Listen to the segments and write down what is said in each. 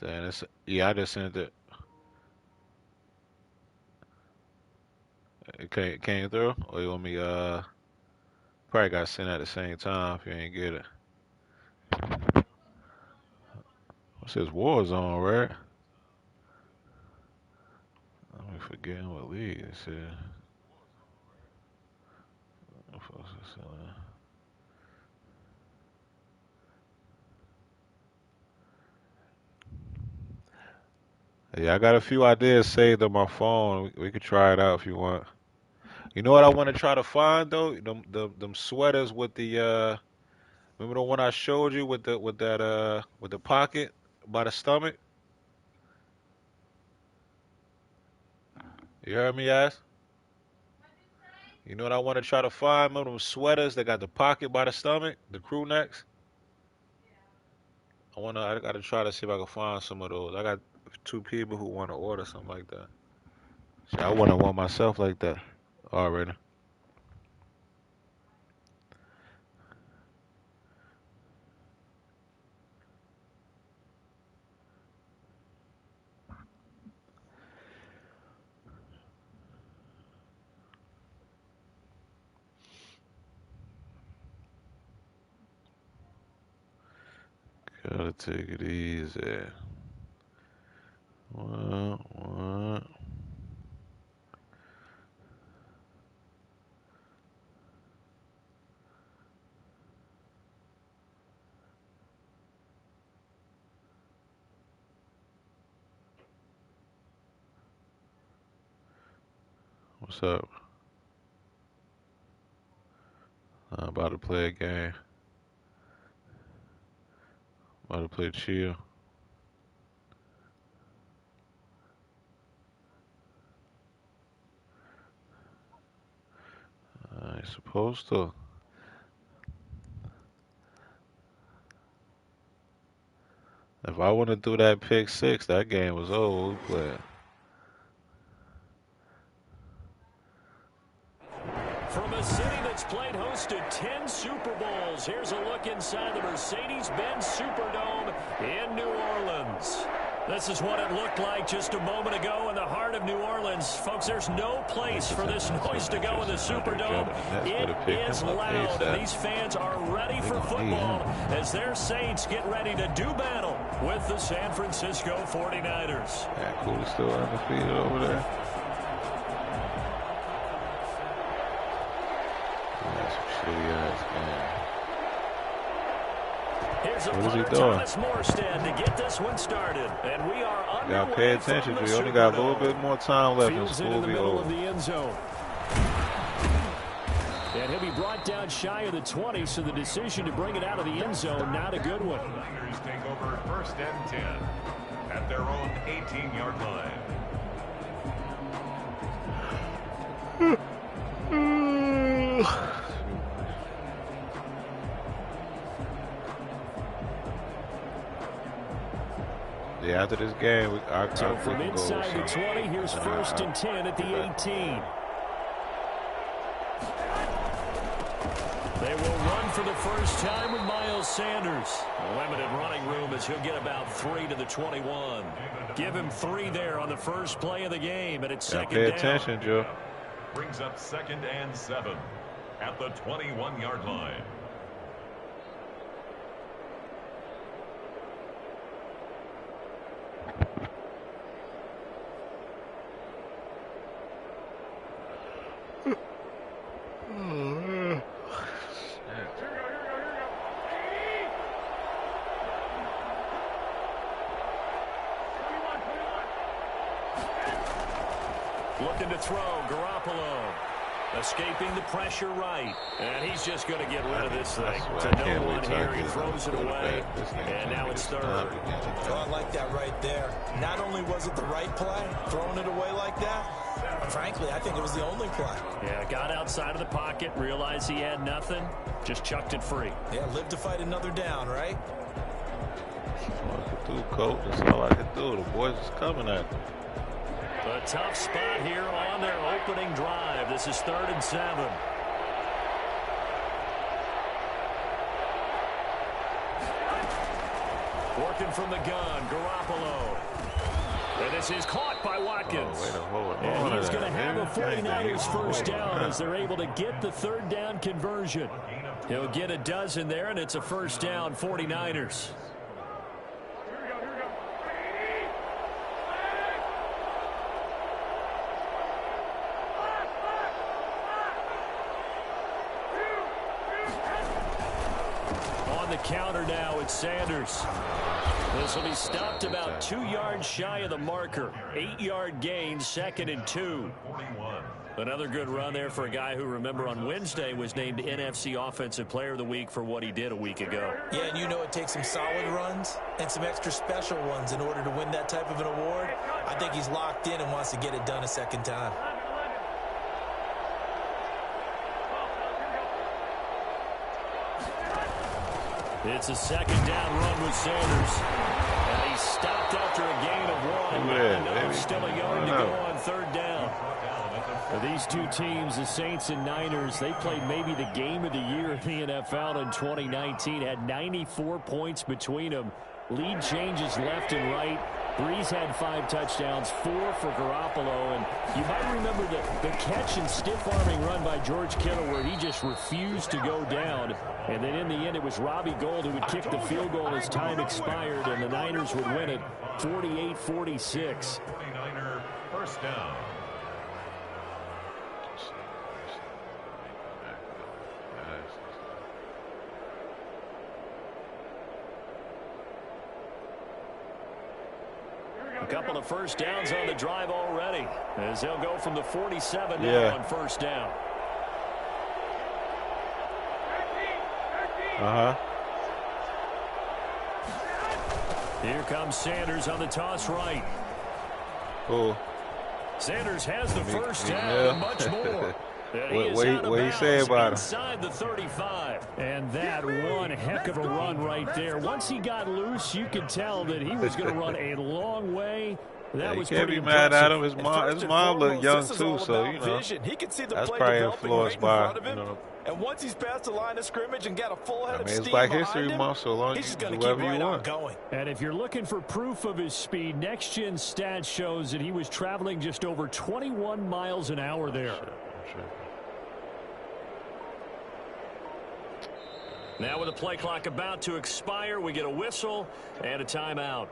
Then it's yeah, I just sent it. It came through. Or you want me probably got sent at the same time if you ain't get it. What's this Warzone, right? Let me forget what league this is. What the fuck's this, Yeah, I got a few ideas saved on my phone. We could try it out if you want. You know what I want to try to find though? Them sweaters with the remember the one I showed you with the pocket by the stomach? You heard me ask? You know what I want to try to find? Remember them sweaters that got the pocket by the stomach, the crew necks? I gotta try to see if I can find some of those. I got two people who want to order something like that. See, I want one myself like that already. Gotta take it easy. What? What's up? I'm about to play a game. About to play chill. I ain't supposed to. If I want to do that pick six, that game was over. We played. From a city that's played host to 10 Super Bowls, here's a look inside the Mercedes-Benz Superdome in New Orleans. This is what it looked like just a moment ago in the heart of New Orleans. Folks, there's no place for this noise to go in the Superdome. It is loud, and these fans are ready for football as their Saints get ready to do battle with the San Francisco 49ers. Yeah, cool. He's still undefeated over there. Here's a what is he doing? Thomas Morstead to get this one started, and we are underway. You gotta pay attention. We only got a little bit more time left and school will be over. Of the end zone. And he'll be brought down shy of the 20, so the decision to bring it out of the end zone, not a good one. The Niners take over 1st and 10 at their own 18-yard line. Yeah, after this game, so from inside the 20, here's 1st and 10 at the 18. They will run for the first time with Miles Sanders. A limited running room as he'll get about 3 to the 21. Give him 3 there on the first play of the game, and it's second down. Pay attention, Joe. Brings up 2nd and 7 at the 21-yard line. Looking to throw, Garoppolo. Escaping the pressure right. And he's just going to get rid of this thing. To no one here, he throws it away. And now it's 3rd. Oh, I like that right there. Not only was it the right play, throwing it away like that, frankly, I think it was the only play. Yeah, got outside of the pocket, realized he had nothing, just chucked it free. Yeah, live to fight another down, right? That's all I can do, coach. That's all I can do. The boys is coming at me. A tough spot here on their opening drive. This is 3rd and 7. Working from the gun, Garoppolo. And this is caught by Watkins. And he's going to have a 49ers first down as they're able to get the third down conversion. He'll get a dozen there, and it's a first down, 49ers. On the counter now, it's Sanders. This will be stopped about 2 yards shy of the marker. 8-yard gain, 2nd and 2. Another good run there for a guy who, remember, on Wednesday was named NFC Offensive Player of the Week for what he did a week ago. Yeah, and you know it takes some solid runs and some extra special ones in order to win that type of an award. I think he's locked in and wants to get it done a second time. It's a second down run with Sanders. And he stopped after a gain of 1. Yeah, still a yard to go on third down. For these two teams, the Saints and Niners, they played maybe the game of the year in the NFL in 2019. Had 94 points between them. Lead changes left and right. Breeze had 5 touchdowns, 4 for Garoppolo. And you might remember the catch and stiff-arming run by George Kittle where he just refused to go down. And then in the end, it was Robbie Gould who would kick the field goal as time expired, and the Niners would win it 48-46. 49er first down. A couple of first downs on the drive already, as they'll go from the 47 now on first down. Here comes Sanders on the toss right. Cool. Sanders has the first down and much more. What he say about him? Inside the 35. And that one heck of a run right there. Once he got loose, you could tell that he was going to run a long way. That was can't pretty be mad at him. impressive. His mom looked young too, so you know He can see the that's play probably developing influenced right in by front of him. you know. And once he's past the line of scrimmage and got a full head of It's steam Black behind History him, Month, so long he's as just you going do to keep whatever right you on want. going. And if you're looking for proof of his speed, Next Gen Stats shows that he was traveling just over 21 miles an hour there. Sure. Now with the play clock about to expire, we get a whistle and a timeout.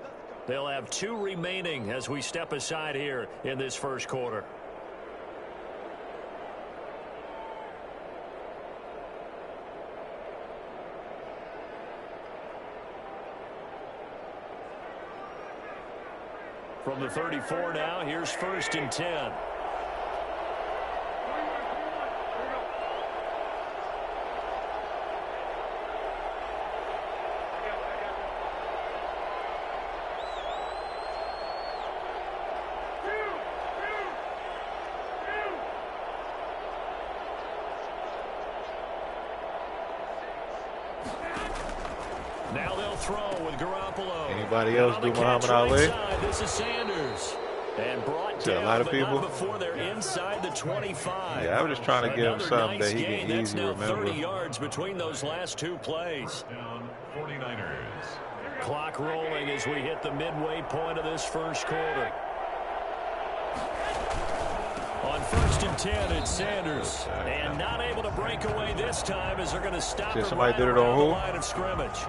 They'll have 2 remaining as we step aside here in this first quarter. From the 34 now, here's 1st and 10. Now they'll throw with Garoppolo. Anybody else do Muhammad Ali? This is Sanders. And brought down, a lot of people. Before they're inside the 25. Yeah, I was just trying to give him something that he can That's easily now remember. 30 yards between those last 2 plays. Down 49ers. Clock rolling as we hit the midway point of this first quarter. On 1st and 10, it's Sanders. And not able to break away this time as they're going to stop him somebody right did it on around the who? line of scrimmage.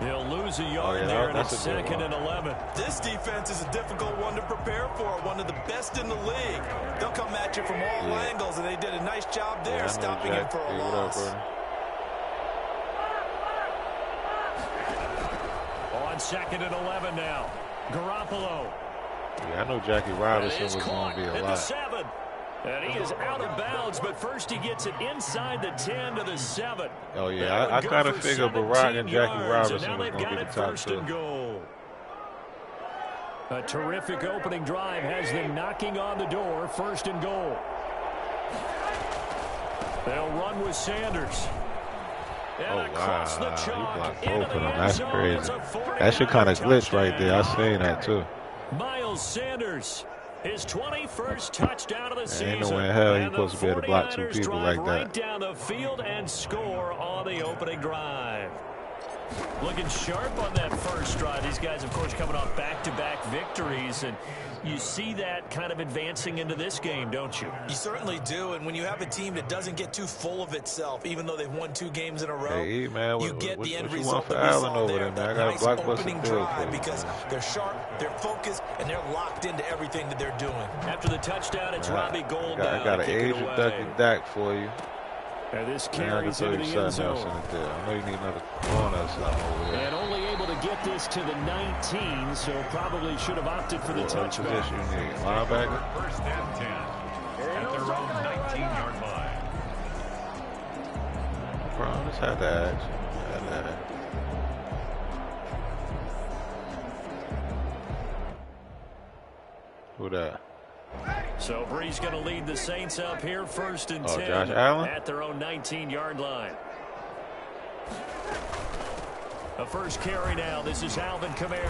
He'll lose a yard yeah, there, and that's it's a good 2nd one. and 11. This defense is a difficult one to prepare for, one of the best in the league. They'll come at you from all angles, and they did a nice job there stopping him for a loss. On 2nd and 11 now. Garoppolo. Yeah, I know Jackie Robinson was going to be a lot. 7. And he is out of bounds, but first he gets it inside the 10 to the 7. Oh, yeah, I kind of figured Barack and Jackie Robinson was going to be the top 2. Goal. A terrific opening drive has them knocking on the door. 1st and goal. They'll run with Sanders. Oh, wow. He blocked both of them. That's crazy. That should kind of glitch right there. I seen that, too. Miles Sanders, his 21st touchdown of the season. Ain't no way in hell he's supposed to be able to block 2 people like that. Right down the field and score on the opening drive. Looking sharp on that first drive. These guys, of course, coming off back-to-back victories, and you see that kind of advancing into this game, don't you? You certainly do, and when you have a team that doesn't get too full of itself, even though they've won 2 games in a row, hey, man, you get the end what you result want for that we Allen saw over there. there, man? That I nice got a opening blockbuster deal drive for you, because man. they're sharp, they're focused, and they're locked into everything that they're doing. After the touchdown, it's Robbie Gould now. I got an to kick it age away. reducted Dak for you. And this Man, I can carries throw into you the end something zone. else in it there. I know you need another corner or something over there. And only able to get this to the 19, so probably should have opted for the touchback. Position you need. Linebacker. First and 10 at their own 19-yard line. Bro, just had to ask. Who that? So Brees going to lead the Saints up here, first and 10 Josh Allen? at their own 19-yard line. A first carry now. This is Alvin Kamara.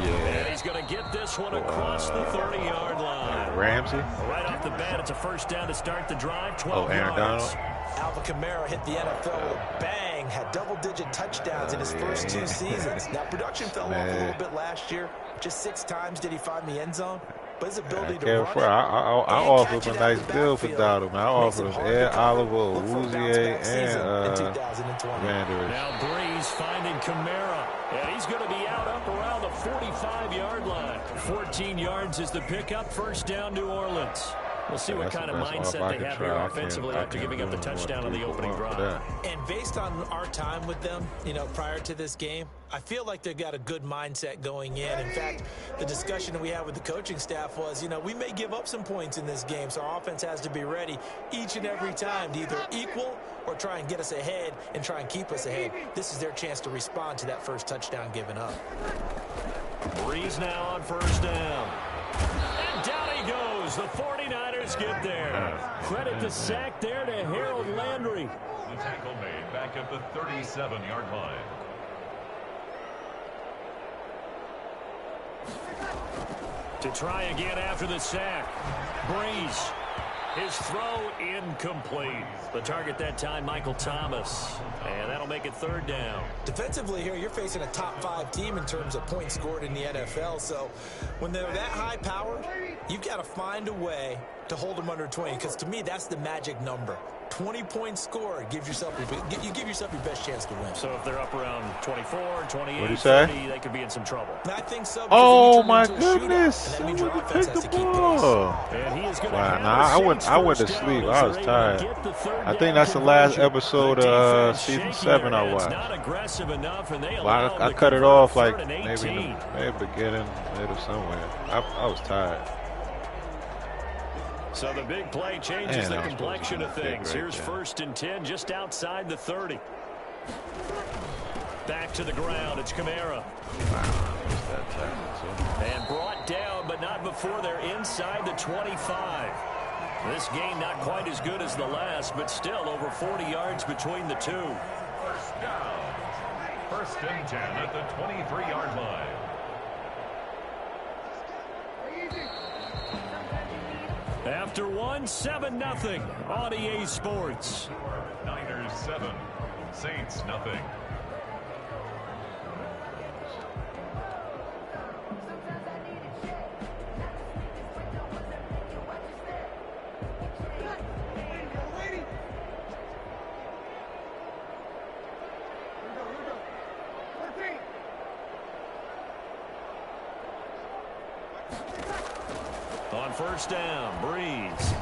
Yeah. And he's going to get this one across the 30-yard line. Ramsey? Right off the bat, it's a first down to start the drive. 12 Aaron yards. Donald? Alvin Kamara hit the NFL with a bang, had double-digit touchdowns in his first 2 seasons. Now, production fell off a little bit last year. Just 6 times did he find the end zone. But his ability to run it, I offered him a nice deal for Donald. I offered him Ed Oliver, Wouzier, and Vander. Now Brees finding Kamara, and he's going to be out up around the 45-yard line. 14 yards is the pickup. First down, New Orleans. We'll see what kind of mindset they have here offensively after giving up the touchdown on the opening drive. And based on our time with them, prior to this game, I feel like they've got a good mindset going in. In fact, the discussion that we had with the coaching staff was, we may give up some points in this game, so our offense has to be ready each and every time to either equal or try and get us ahead and try and keep us ahead. This is their chance to respond to that first touchdown given up. Brees now on first down. And down he goes. The 49ers get there. Credit the sack there to Harold Landry. The tackle made back at the 37-yard line. To try again after the sack. Brees. His throw incomplete. The target that time, Michael Thomas. And that'll make it third down. Defensively here, you're facing a top 5 team in terms of points scored in the NFL. So when they're that high powered, you've got to find a way to hold them under 20. Because to me, that's the magic number. 20 points scored. You give yourself your best chance to win. So if they're up around 24, 28, What'd you say? 30, they could be in some trouble. I think so. Oh my goodness! I want to take the ball. And he is going I went to sleep. I was tired. I think that's the last episode of season 7 I watched. Not aggressive enough, and they I cut it off like maybe in the beginning, middle somewhere. I was tired. So the big play changes the complexion of things. Here's first and 10 just outside the 30. Back to the ground. It's Kamara. And brought down, but not before they're inside the 25. This game not quite as good as the last, but still over 40 yards between the two. First down. First and 10 at the 23-yard line. After one, 7-0 on EA Sports. Niners 7, Saints nothing. On first down, Brees.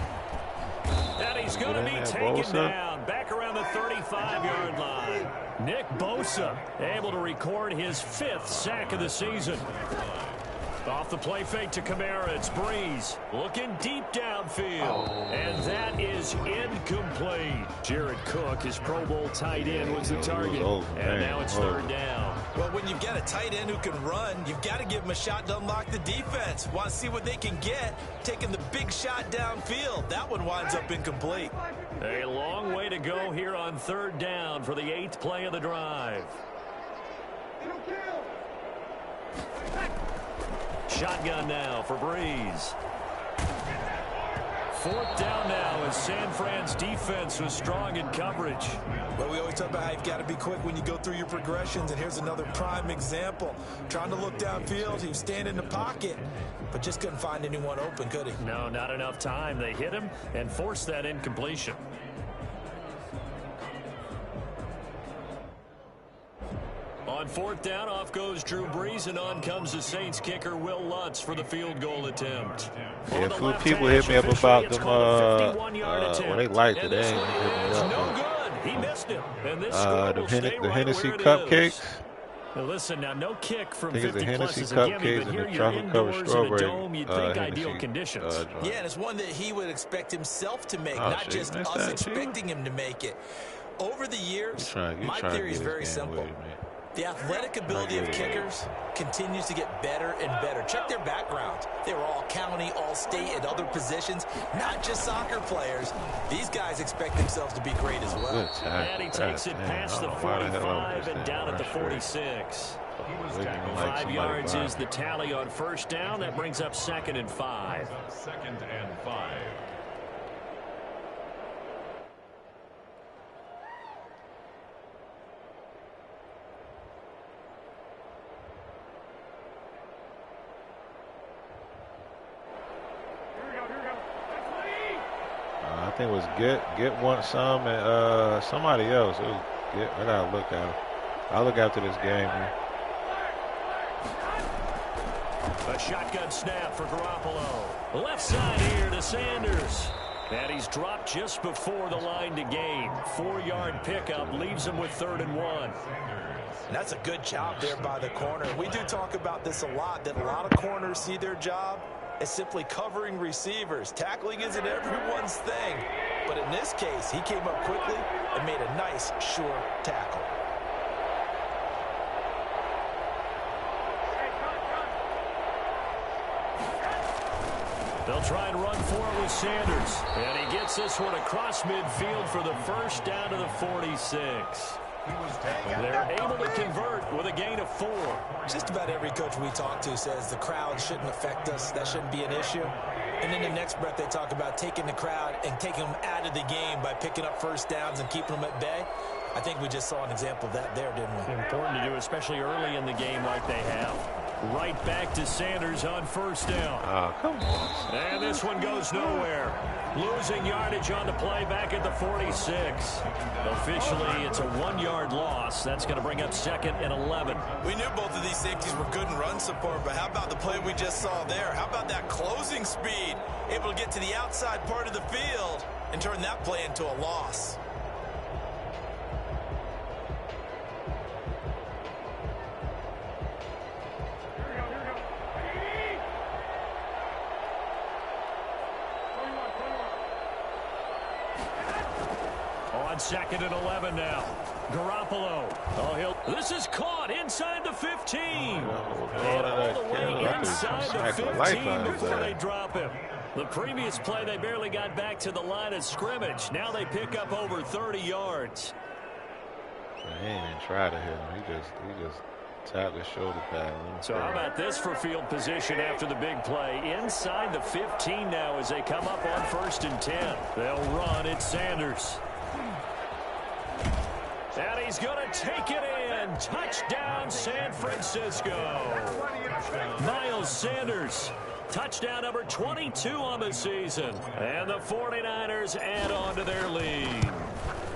And he's going to be taken down back around the 35-yard line. Nick Bosa able to record his 5th sack of the season. Off the play fake to Kamara, it's Brees looking deep downfield. And that is incomplete. Jared Cook, his Pro Bowl tight end, was the target. And now it's third down. Well, when you've got a tight end who can run, you've got to give him a shot to unlock the defense. Want to see what they can get, taking the big shot downfield. That one winds up incomplete. A long way to go here on third down for the 8th play of the drive. Shotgun now for Brees. 4th down now as San Fran's defense was strong in coverage. Well, we always talk about how you've got to be quick when you go through your progressions, and here's another prime example. Trying to look downfield, he was standing in the pocket, but just couldn't find anyone open, could he? No, not enough time. They hit him and forced that incompletion. On fourth down, off goes Drew Brees, and on comes the Saints kicker, Will Lutz, for the field goal attempt. Yeah, a few people hit me up about them. Well, they liked it. They ain't hit me up. No good. He missed it. And this score will stay The right Hennessy where it cupcakes. is. Now listen, now no kick from I think it's 50 the plus Hennessy is a gimme, cupcakes but and here the you're chocolate covered indoors in a strawberry. dome, you'd think Hennessy, ideal conditions. joint. Yeah, and it's one that he would expect himself to make, Oh, not shit, just you missed us that, expecting him to make it. Over the years, You my trying to theory is get very this game simple. with you, man. The athletic ability of kickers continues to get better and better. Check their backgrounds. They were all county, all state, and other positions, not just soccer players. These guys expect themselves to be great as well. Good tackle. And he takes it past the 45 and down at the 46. 5 yards is the tally on first down. That brings up 2nd and 5. 2nd and 5. I think it was Get Want Some and somebody else. It was Get. I gotta look at it. I'll look after this game, man. A shotgun snap for Garoppolo. Left side here to Sanders. And he's dropped just before the line to gain. 4-yard pickup leaves him with 3rd and 1. And that's a good job there by the corner. We do talk about this a lot, that a lot of corners see their job as simply covering receivers. Tackling isn't everyone's thing. But in this case, he came up quickly and made a nice, sure tackle. They'll try and run for it with Sanders. And he gets this one across midfield for the first down to the 46. They're able to convert with a gain of 4. Just about every coach we talk to says the crowd shouldn't affect us. That shouldn't be an issue. And in the next breath, they talk about taking the crowd and taking them out of the game by picking up first downs and keeping them at bay. I think we just saw an example of that there, didn't we? Important to do, especially early in the game like they have. Right back to Sanders on first down. Oh, come on. And this one goes nowhere. Losing yardage on the play back at the 46. Officially, it's a 1-yard loss. That's going to bring up 2nd and 11. We knew both of these safeties were good in run support, but how about the play we just saw there? How about that closing speed? Able to get to the outside part of the field and turn that play into a loss. On 2nd and 11 now. Garoppolo. This is caught inside the 15. And all the way inside the 15 before they drop him. The previous play, they barely got back to the line of scrimmage. Now they pick up over 30 yards. He ain't even try to hit him. He just tapped his shoulder pad. So how about this for field position after the big play? Inside the 15 now as they come up on 1st and 10. They'll run. It's Sanders. And he's going to take it in. Touchdown, San Francisco. Miles Sanders. Touchdown number 22 on the season. And the 49ers add on to their lead.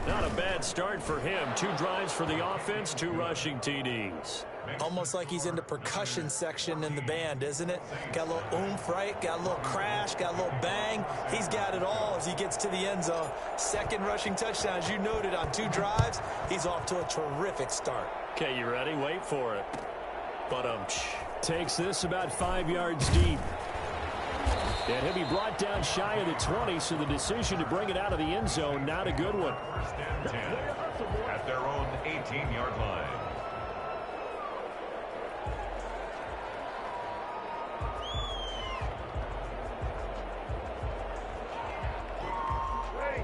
Not a bad start for him. 2 drives for the offense, 2 rushing TDs. Almost like he's in the percussion section in the band, isn't it? Got a little oomph, right? Got a little crash, got a little bang. He's got it all as he gets to the end zone. 2nd rushing touchdown, as you noted, on 2 drives. He's off to a terrific start. Okay, you ready? Wait for it. But takes this about 5 yards deep. And he'll be brought down shy of the 20, so the decision to bring it out of the end zone, not a good one. 1st and 10 at their own 18-yard line.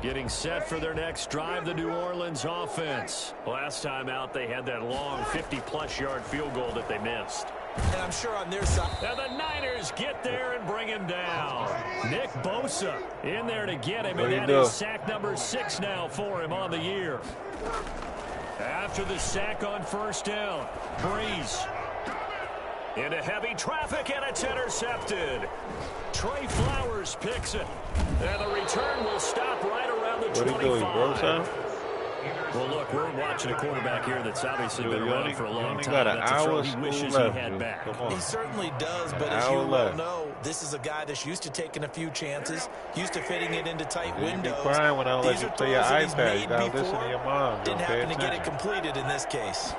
Getting set for their next drive, the New Orleans offense. Last time out, they had that long 50-plus yard field goal that they missed. And I'm sure on their side. And the Niners get there and bring him down. Nick Bosa in there to get him, and that is sack number 6 now for him on the year. After the sack on first down, Breeze into heavy traffic, and it's intercepted. Trey Flowers picks it. And the return will stop right around the 25. Well, look, we're watching a quarterback here that's obviously been around for a long time. Got an that's a throw hour he wishes left, he had back. He certainly does, but as you well know, this is a guy that's used to taking a few chances, used to fitting it into tight windows. You're crying when I let you play your iPad. You gotta listen to your mom. Didn't happen to get it completed in this case.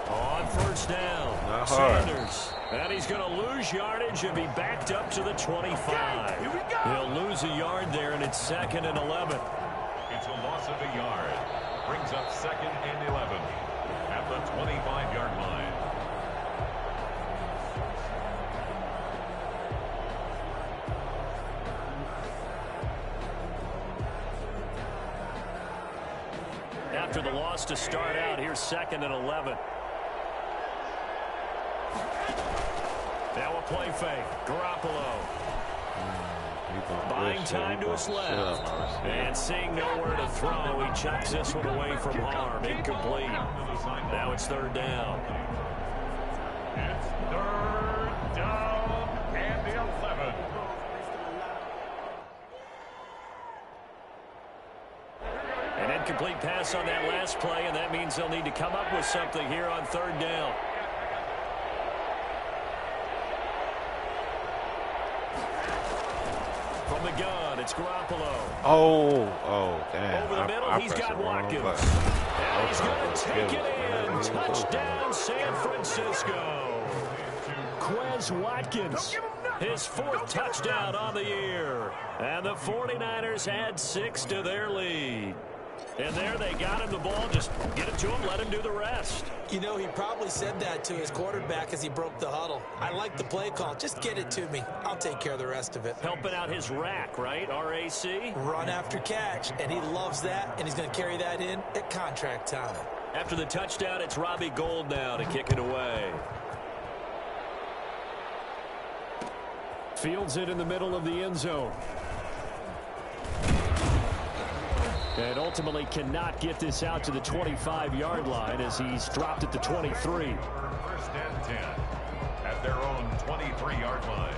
On first down, not hard. Sanders. And he's going to lose yardage and be backed up to the 25. He'll lose a yard there, and it's 2nd and 11. It's a loss of a yard. Brings up 2nd and 11 at the 25-yard line. After the loss to start out, here's 2nd and 11. Now a play fake. Garoppolo. Buying time to his left. And seeing nowhere to throw, he chucks this one away from harm. Incomplete. Now it's 3rd down. It's 3rd down and 11. An incomplete pass on that last play, and that means they'll need to come up with something here on 3rd down. From the gun, it's Garoppolo. Oh, damn. Over the middle, he's got Watkins. And he's going to take it in. Touchdown, San Francisco. Quez Watkins, his 4th touchdown on the year. And the 49ers add 6 to their lead. And there they got him the ball. Just get it to him, let him do the rest. You know, he probably said that to his quarterback as he broke the huddle. I like the play call. Just get it to me. I'll take care of the rest of it. Helping out his rack, right? RAC? Run after catch. And he loves that, and he's going to carry that in at contract time. After the touchdown, it's Robbie Gould now to kick it away. Fields it in the middle of the end zone. And ultimately cannot get this out to the 25-yard line as he's dropped at the 23. 1st and 10 at their own 23-yard line.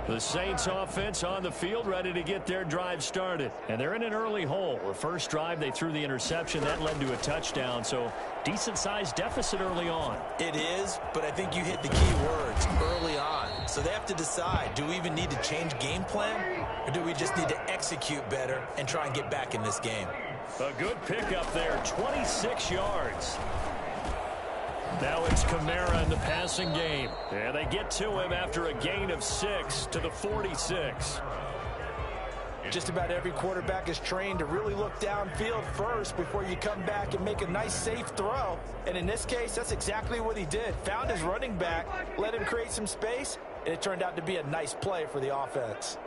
The Saints offense on the field ready to get their drive started. And they're in an early hole. The first drive they threw the interception. That led to a touchdown. So decent-sized deficit early on. It is, but I think you hit the key words early on. So they have to decide, do we even need to change game plan? Or do we just need to execute better and try and get back in this game? A good pickup there, 26 yards. Now it's Kamara in the passing game. And they get to him after a gain of 6 to the 46. Just about every quarterback is trained to really look downfield first before you come back and make a nice, safe throw. And in this case, that's exactly what he did. Found his running back, let him create some space, and it turned out to be a nice play for the offense.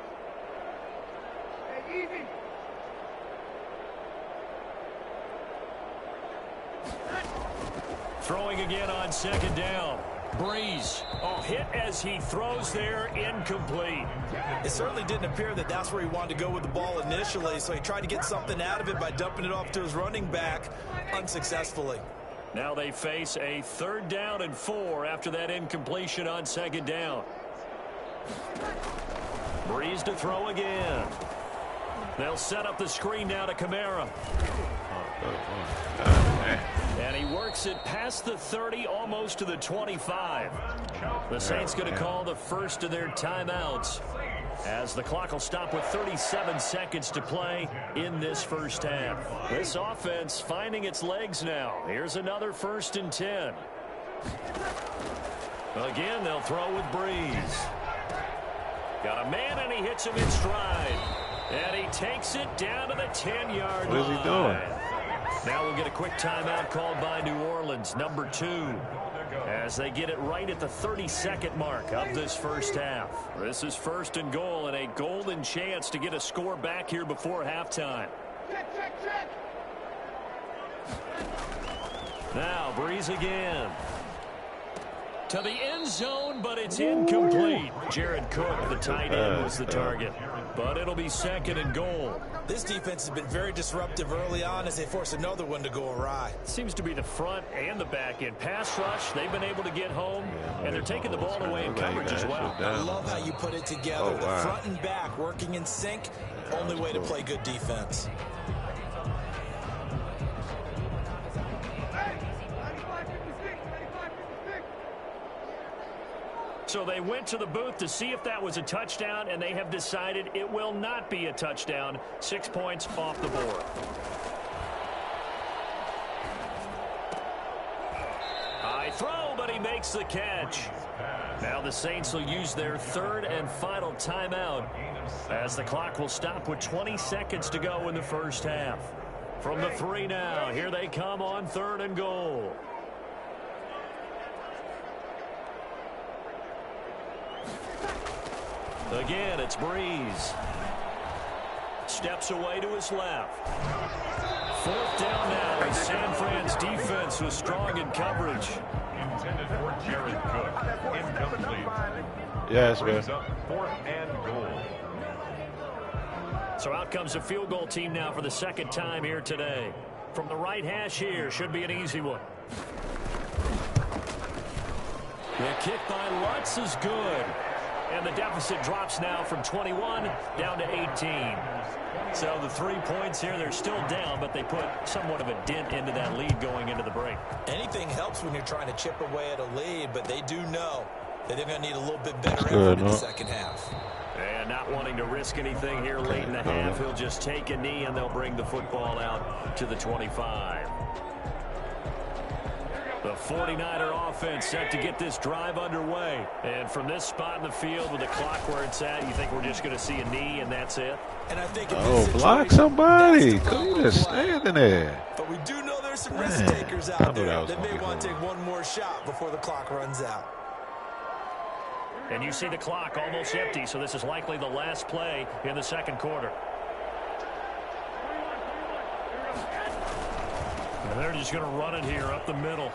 Throwing again on 2nd down. Breeze. Hit as he throws there, incomplete. It certainly didn't appear that that's where he wanted to go with the ball initially, so he tried to get something out of it by dumping it off to his running back unsuccessful. Now they face a 3rd down and 4 after that incompletion on 2nd down. Breeze to throw again. They'll set up the screen now to Kamara. And he works it past the 30, almost to the 25. The Saints going to call the first of their timeouts as the clock will stop with 37 seconds to play in this first half. This offense finding its legs now. Here's another 1st and 10. Again, they'll throw with Breeze. Got a man, and he hits him in stride. And he takes it down to the 10-yard line. What is he doing? Now we'll get a quick timeout called by New Orleans, number 2. as they get it right at the 32nd mark of this first half. This is 1st and goal and a golden chance to get a score back here before halftime. Now Breeze again. To the end zone, but it's incomplete. Jared Cook, the tight end, was the target. But it'll be 2nd and goal. This defense has been very disruptive early on as they force another one to go awry. Seems to be the front and the back end. Pass rush, they've been able to get home, and they're taking the ball away in coverage as well. I love how you put it together. The front and back working in sync. Only way to play good defense. So they went to the booth to see if that was a touchdown, and they have decided it will not be a touchdown. 6 points off the board. High throw, but he makes the catch. Now the Saints will use their 3rd and final timeout as the clock will stop with 20 seconds to go in the first half. From the 3 now, here they come on 3rd and goal. Again, it's Breeze. Steps away to his left. 4th down now as San Fran's defense was strong in coverage. Intended for Jared Cook. Incomplete. Yes, man. Brings up 4th and goal. So out comes the field goal team now for the 2nd time here today. From the right hash here, should be an easy one. The kick by Lutz is good. And the deficit drops now from 21 down to 18. So the 3 points here, they're still down, but they put somewhat of a dent into that lead going into the break. Anything helps when you're trying to chip away at a lead, but they do know that they're going to need a little bit better effort in the second half. And not wanting to risk anything here late in the half, he'll just take a knee and they'll bring the football out to the 25. The 49er offense set to get this drive underway. And from this spot in the field with the clock where it's at, you think we're just going to see a knee and that's it? And I think block somebody. Couldn't you just stand in there? But we do know there's some risk takers out there that may want to take one more shot before the clock runs out. And you see the clock almost empty, so this is likely the last play in the 2nd quarter. And they're just going to run it here up the middle.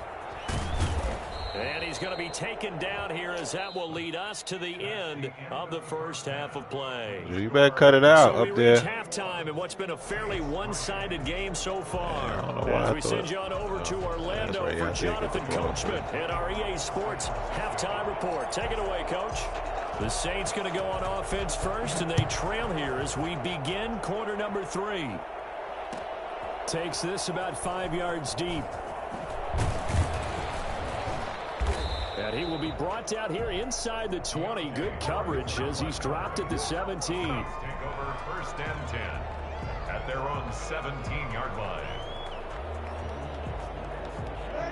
And he's going to be taken down here as that will lead us to the end of the first half of play. You better cut it out so up there. We reach halftime in what's been a fairly one-sided game so far. As we send you on over to Orlando for Jonathan Coachman at our EA Sports halftime report. Take it away, Coach. The Saints going to go on offense first, and they trail here as we begin quarter number 3. Takes this about 5 yards deep. And he will be brought down here inside the 20. Good coverage as he's dropped at the 17. Take over 1st and 10 at their own 17-yard line.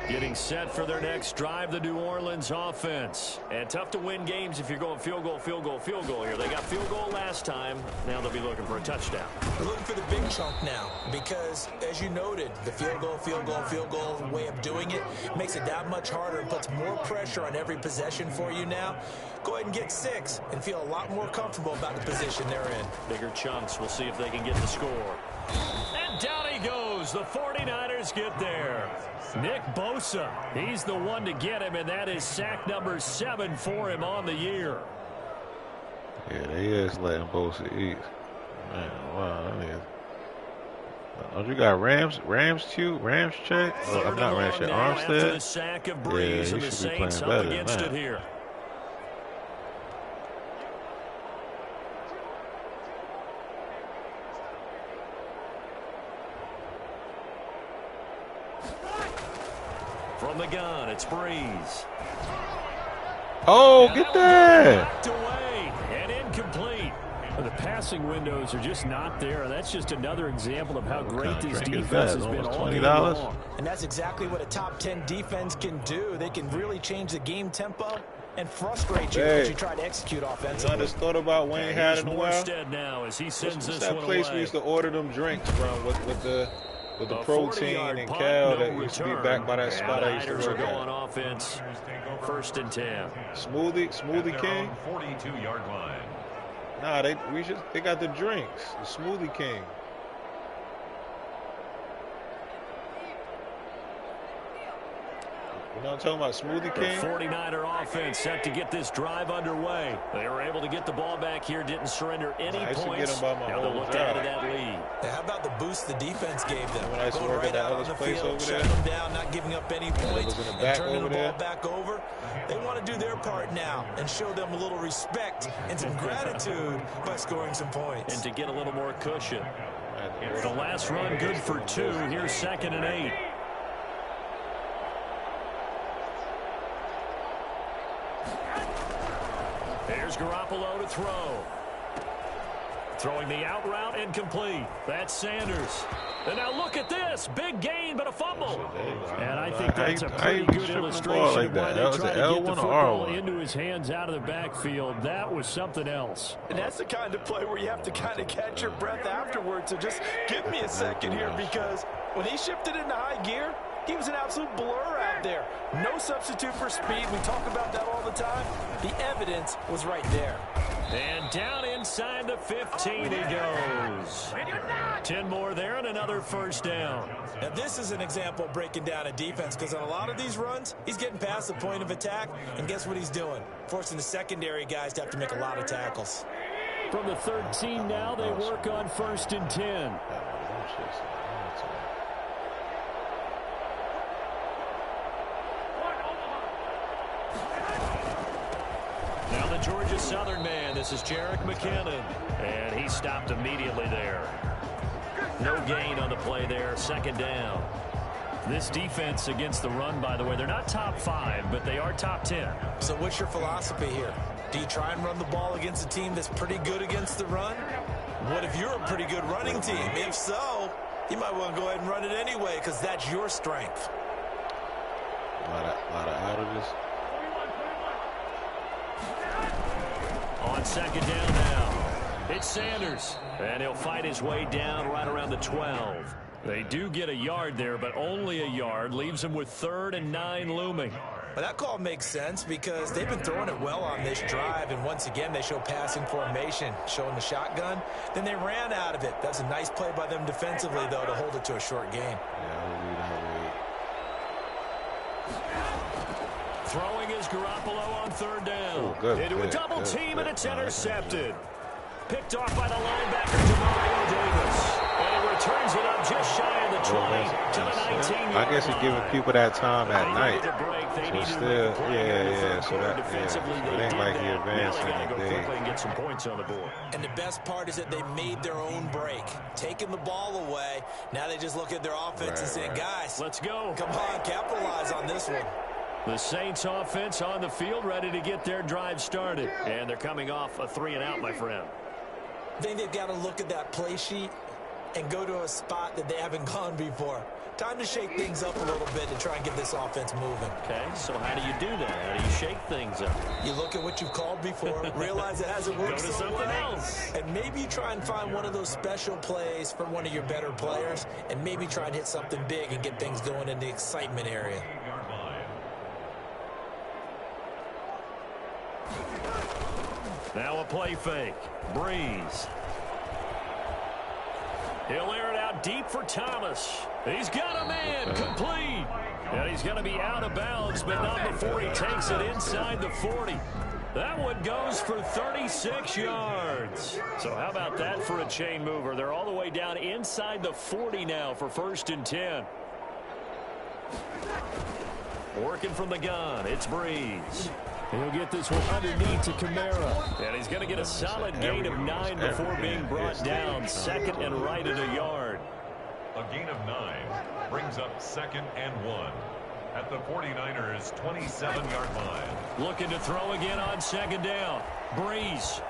Getting set for their next drive, the New Orleans offense. And tough to win games if you're going field goal, field goal, field goal here. They got field goal last time. Now they'll be looking for a touchdown. They're looking for the big chunk now because, as you noted, the field goal way of doing it makes it that much harder and puts more pressure on every possession for you now. Go ahead and get 6 and feel a lot more comfortable about the position they're in. Bigger chunks. We'll see if they can get the score. And down he goes. The 49ers get there. Nick Bosa, he's the one to get him, and that is sack number 7 for him on the year. Yeah, they is letting Bosa eat. Man, wow, I mean, oh, you got Rams too? Rams check? Oh, I'm not Rams check. Armstead? The sack of Breeze, yeah, and the Saints up against it here. From the gun, it's Breeze. Oh, get that! Knocked away and incomplete. The passing windows are just not there. And that's just another example of how great this defense has been all game long. And that's exactly what a top 10 defense can do. They can really change the game tempo and frustrate you as you try to execute offensively. I just thought about Wayne had in a while. Now as he sends this that one place away. we used to order them drinks from with the with the A protein 40-yard and punt, Cal no that used to be return. back by that And spot the I used to Niners are work going at. offense, 1st and 10. Smoothie King? 42-yard line. Nah, they got the drinks. The Smoothie King. You know what I'm talking about? Smoothie The King? 49er offense set to get this drive underway. They were able to get the ball back here, didn't surrender any I used to get points. them by my Now they'll whole look to add to job. that lead. Yeah, how about the boost the defense gave them? When I used to Going work at right that out other on the place field, over shutting there. them down, not giving up any was points, in the and back turning over the ball there. back over. They want to do their part now and show them a little respect and some gratitude by scoring some points. And to get a little more cushion. The last run good for 2. Here's 2nd and 8. Here's Garoppolo to throw. Throwing the out route incomplete. That's Sanders. And now look at this. Big gain, but a fumble. And I think that's a pretty good illustration of why they tried to get the football into his hands out of the backfield. That was something else. And that's the kind of play where you have to kind of catch your breath afterwards. So just give me a second here, because when he shifted into high gear, he was an absolute blur out there. No substitute for speed. We talk about that all the time. The evidence was right there. And down inside the 15 he goes. 10 more there and another first down. Now this is an example of breaking down a defense, because on a lot of these runs, he's getting past the point of attack, and guess what he's doing? Forcing the secondary guys to have to make a lot of tackles. From the 13 now, they work on 1st and 10. Now the Georgia Southern man, this is Jerick McKinnon. And he stopped immediately there. No gain on the play there, 2nd down. This defense against the run, by the way, they're not top 5, but they are top 10. So what's your philosophy here? Do you try and run the ball against a team that's pretty good against the run? What if you're a pretty good running team? If so, you might want to go ahead and run it anyway, because that's your strength. A lot of outages. On 2nd down now, it's Sanders. And he'll fight his way down right around the 12. They do get a yard there, but only a yard. Leaves them with 3rd and 9 looming. But that call makes sense, because they've been throwing it well on this drive, and once again they show passing formation, showing the shotgun. Then they ran out of it. That's a nice play by them defensively, though, to hold it to a short gain. Yeah, Throwing is Garoppolo on 3rd down. Ooh, good Into a pick, double good team, pick. and it's No, that's not intercepted. Picked off by the linebacker, Demario Davis. And he returns it up just shy of the 20 to the 19-yard I guess he's giving line. people that time at night. They needed a break. They So needed still, to make a play yeah, in the yeah, third so quarter that, defensively. yeah, They it ain't did like he that. advanced Now they in got to the go day. quickly and get some points on the board. And the best part is that they made their own break, taking the ball away. Now they just look at their offense and say, guys, Let's go. come on, capitalize on this one. The Saints offense on the field, ready to get their drive started. And they're coming off a 3-and-out, my friend. I think they've got to look at that play sheet and go to a spot that they haven't gone before. Time to shake things up a little bit to try and get this offense moving. Okay, so how do you do that? How do you shake things up? You look at what you've called before, realize it hasn't worked Go to so something well, else. and maybe you try and find one of those special plays from one of your better players, and maybe try and hit something big and get things going in the excitement area. Now a play fake. Breeze. He'll air it out deep for Thomas. He's got a man. Complete. And he's going to be out of bounds, but not before he takes it inside the 40. That one goes for 36 yards. So how about that for a chain mover? They're all the way down inside the 40 now for 1st and 10. Working from the gun, it's Breeze. He'll get this one underneath to Kamara. And he's going to get a solid gain of 9 before being brought down. 2nd and right at a yard. A gain of 9 brings up 2nd and 1 at the 49ers 27-yard line. Looking to throw again on 2nd down. Breeze.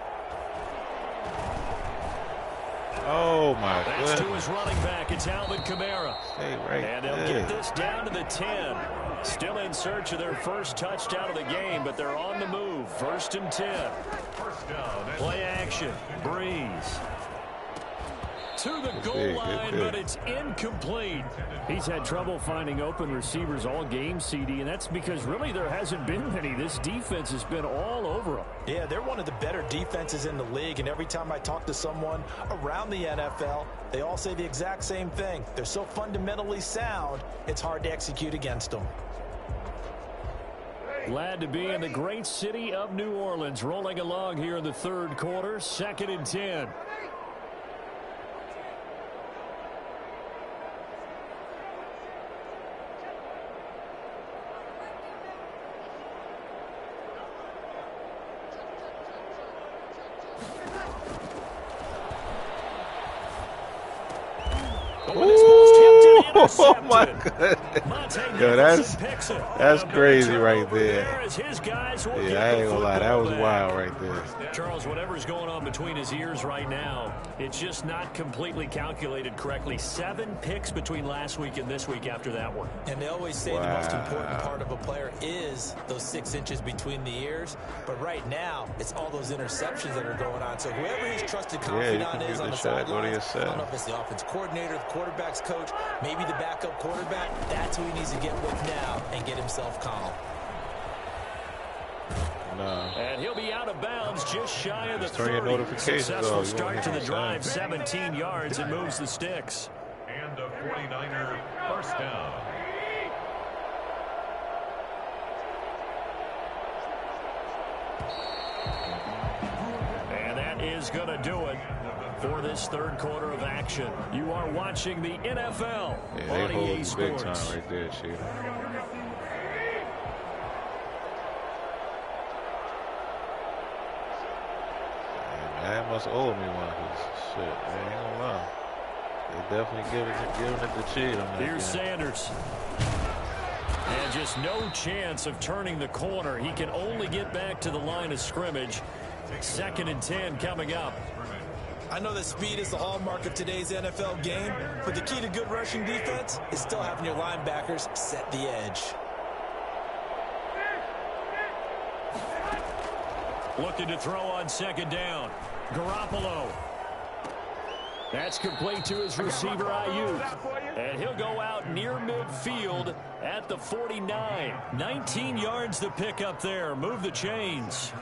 Oh, my That's to goodness. his running back. It's Alvin Kamara. Stay right And they'll there. get this down to the 10. Still in search of their first touchdown of the game, but they're on the move. 1st and 10. First down. Play action. Breeze. to the goal line, but it's incomplete. He's had trouble finding open receivers all game, CD, and that's because really there hasn't been many. This defense has been all over him. Yeah, they're one of the better defenses in the league, and every time I talk to someone around the NFL, they all say the exact same thing. They're so fundamentally sound, it's hard to execute against them. Glad to be in the great city of New Orleans, rolling along here in the third quarter, 2nd and 10. Oh my goodness. Yo, that's crazy right there. Yeah, I ain't gonna lie, that was wild right there. Charles, whatever's going on between his ears right now, it's just not completely calculated correctly. 7 picks between last week and this week after that one. And they always say the most important part of a player is those 6 inches between the ears. But right now, it's all those interceptions that are going on. So whoever his trusted confidant is on the sidelines, I don't know if it's the offense coordinator, the quarterback's coach, maybe the backup quarterback, that's who he needs to get with now and get himself calm. No. And he'll be out of bounds just shy of the 30. Turn your notifications Successful off. start to the drive, 17 yards, and moves the sticks. And a 49er first down. And that is going to do it for this third quarter of action. You are watching the NFL on EA Sports. Big time right there, Chief. Man must owe me one, cause shit, I ain't gonna lie. They definitely giving it the cheat on that. Here's Sanders. And just no chance of turning the corner. He can only get back to the line of scrimmage. 2nd and 10 coming up. I know that speed is the hallmark of today's NFL game, but the key to good rushing defense is still having your linebackers set the edge. Looking to throw on 2nd down. Garoppolo. That's complete to his receiver, Ayuk. And he'll go out near midfield at the 49. 19 yards to pick up there. Move the chains.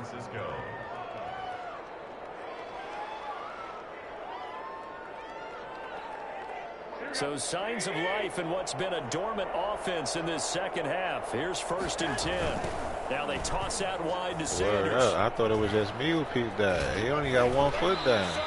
So signs of life in what's been a dormant offense in this second half. Here's 1st and 10. Now they toss out wide to Sanders. I thought it was just me who peeped that. He only got 1 foot down.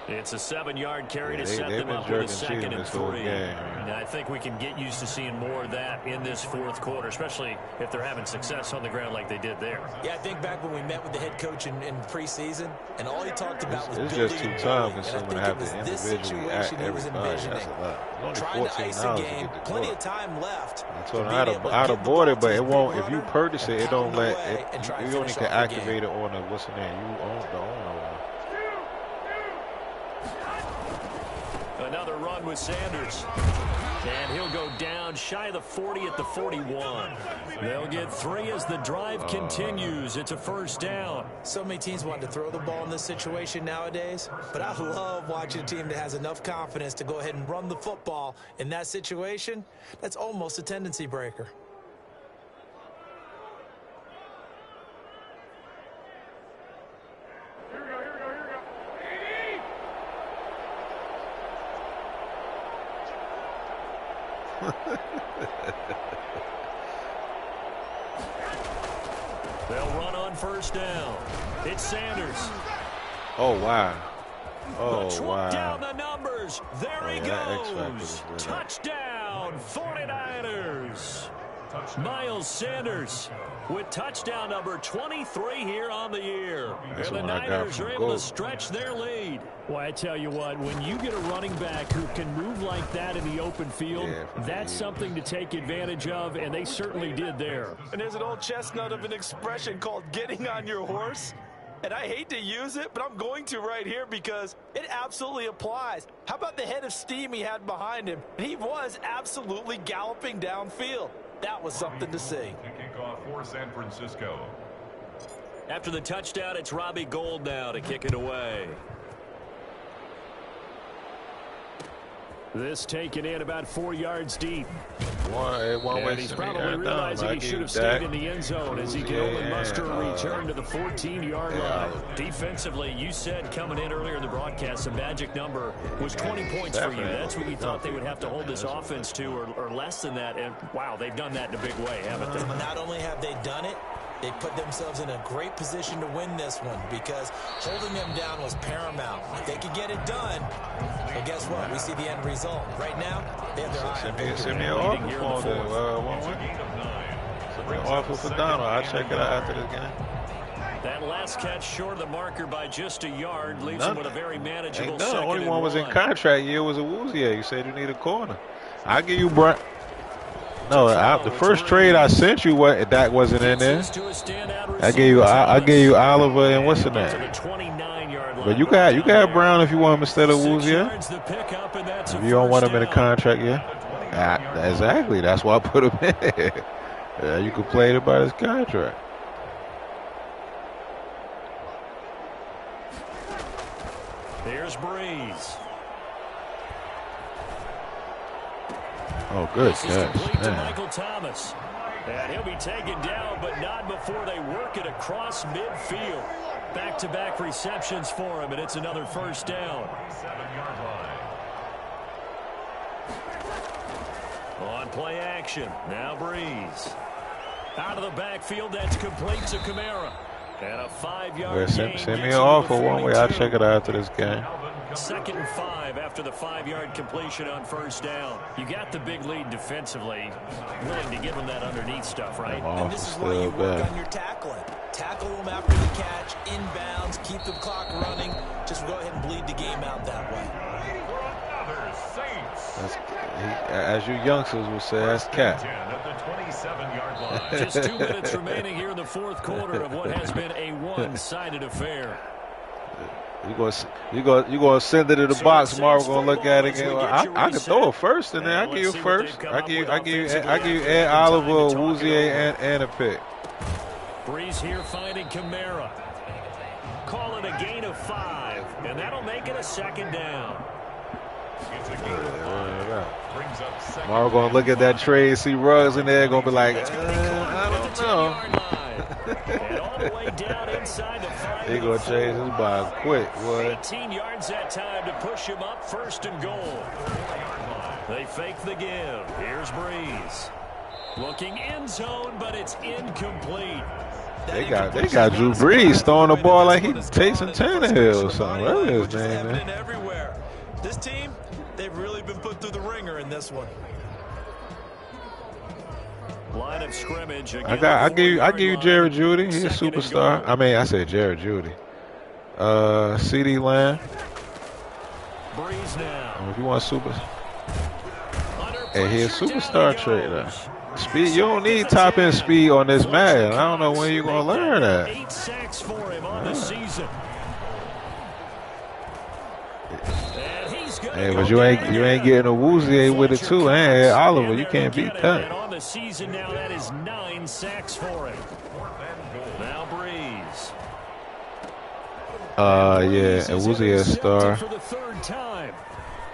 It's a 7-yard carry to set them up with a 2nd and 3. And I think we can get used to seeing more of that in this fourth quarter, especially if they're having success on the ground like they did there. Yeah, I think back when we met with the head coach in preseason, and all he talked about was it's just too time consuming to have to individually act everybody. That's a lot. It's only 14 hours to get the plenty of time left. I told him I'd have bought it, but it won't. If you purchase it, it don't let it. You only can activate it on the what's the name? You own the owner. Another run with Sanders. And he'll go down shy of the 40 at the 41. They'll get 3 as the drive continues. It's a 1st down. So many teams want to throw the ball in this situation nowadays, but I love watching a team that has enough confidence to go ahead and run the football. In that situation, that's almost a tendency breaker. They'll run on 1st down. It's Sanders. Oh, wow. Oh, wow. Down the numbers. There he goes. Touchdown, 49ers. Miles Sanders with touchdown number 23 here on the year. And the Niners are able to stretch their lead. Well, I tell you what, when you get a running back who can move like that in the open field, that's something to take advantage of, and they certainly did there. And there's an old chestnut of an expression called getting on your horse. And I hate to use it, but I'm going to right here because it absolutely applies. How about the head of steam he had behind him? He was absolutely galloping downfield. That was something to see. Kickoff for San Francisco. After the touchdown, it's Robbie Gould now to kick it away. This taken in about 4 yards deep. And he's probably realizing he should have stayed in the end zone as he can only muster a return to the 14-yard line. Defensively, you said coming in earlier in the broadcast, the magic number was 20 points for you. That's what you thought they would have to hold this offense to, or less than that. And, wow, they've done that in a big way, haven't they? Not only have they done it, they put themselves in a great position to win this one because holding them down was paramount. If they could get it done, well, guess what? We see the end result. Right now, they have their eye on victory. Send me an offer for Donald. I'll check it out after this game. That last catch short of the marker by just a yard leaves him with a very manageable second. The only one was in contract year was a Woozier. You said you need a corner. I'll give you Brian. No, the first trade I sent you, that wasn't in there. I gave you Oliver and what's the name? But you got Brown if you want him instead of Woozier. If you don't want him in a contract, exactly. That's why I put him in. You complain about his contract. Here's Breeze. Oh, good catch. Complete to Michael Thomas. And he'll be taken down, but not before they work it across midfield. Back-to-back receptions for him, and it's another first down. 7-yard line. On play action. Now Breeze. Out of the backfield, that's complete to Kamara. And a 5-yard gain. Send me an offer one way. I'll check it out after this game. 2nd and 5 after the 5-yard completion on first down. You got the big lead defensively. Willing to give them that underneath stuff, right? And this is where you work on your tackling. Tackle them after the catch, inbounds, keep the clock running. Just go ahead and bleed the game out that way. As you youngsters would say, that's cat. Just 2 minutes remaining here in the 4th quarter of what has been a one-sided affair. You gonna send it to the box tomorrow. We're gonna look at it again. I can throw it first, and then I give you first. I give you Ed Oliver, Woozier, and a pick. Breeze here finding Kamara. Call it a gain of 5, and that'll make it a 2nd down. Tomorrow gonna look at that trade, see Ruggs in there, gonna be like, I don't know. And all the way down inside the 5. He gonna change his mind quick, boy. 18 yards that time to push him up 1st and goal. They fake the give. Here's Breeze. Looking end zone, but it's incomplete. They got Drew Brees throwing the ball like he's Taysom Tannehill or something. What is his name, man? Everywhere. This team, they've really been put through the ringer in this one. Line of scrimmage. I give you Jared Judy. He's a superstar. I mean, I said Jared Judy. CD Lamb. Breeze now. If you want super, hey, he's a superstar trader. Speed. You don't need top end speed on this man. I don't know when you're gonna learn that. 8 sacks for him on the season. Hey, but you ain't getting a Woozier with it too, and Oliver, you can't beat that. And on the season now, that is 9 sacks for him. Now Breeze. Yeah, and Woozier star. For the 3rd time.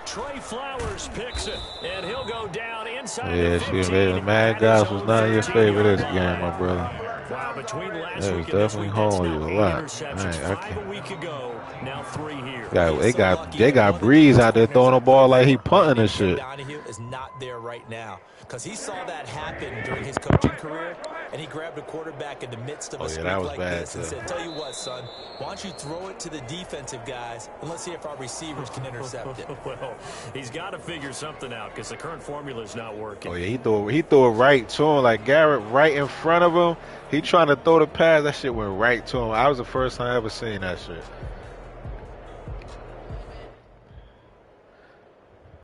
Trey Flowers picks it, and he'll go down inside. Yeah, the Mad Guys was not in your favor this game, my brother. Wow, between last that was week definitely holding you a lot. 5 a week ago, now 3 here. They got Breeze out there throwing the ball like he punting and shit. Donahue is not there right now because he saw that happen during his coaching career, and he grabbed a quarterback in the midst of a streak like this and said, "Tell you what, son, why don't you throw it to the defensive guys and let's see if our receivers can intercept it." Well, he's got to figure something out because the current formula is not working. Oh yeah, he threw it right to him, like Garrett right in front of him. He trying to throw the pass. That shit went right to him. I was the first time I ever seen that shit.